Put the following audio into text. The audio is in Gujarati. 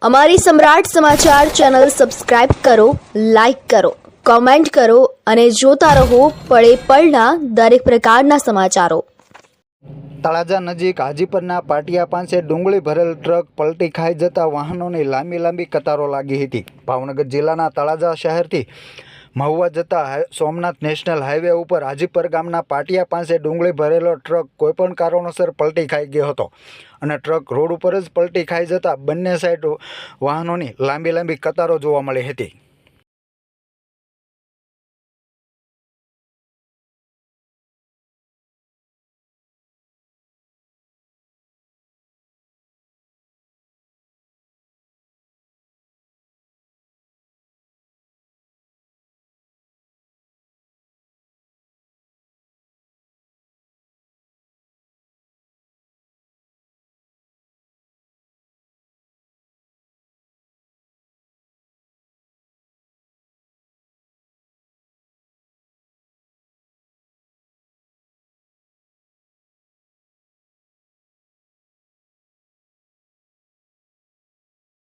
અમારી સમ્રાટ સમાચાર ચેનલ સબસ્ક્રાઇબ કરો, લાઇક કરો, કોમેન્ટ કરો અને જોતા રહો પળે પળના દરેક પ્રકારના સમાચારો। તળાજા નજીક હાજીપરના પાટિયા પાસે ડુંગળી ભરેલ ટ્રક પલટી ખાઈ જતા વાહનોની લાંબી કતારો લાગી હતી। ભાવનગર જિલ્લાના તળાજા શહેરથી મહુવા જતા સોમનાથ નેશનલ હાઈવે ઉપર હાજીપર ગામના પાટિયા પાસે ડુંગળી ભરેલો ટ્રક કોઈપણ કારણોસર પલટી ખાઈ ગયો હતો અને ટ્રક રોડ ઉપર જ પલટી ખાઈ જતા બંને સાઈડ વાહનોની લાંબી કતારો જોવા મળી હતી।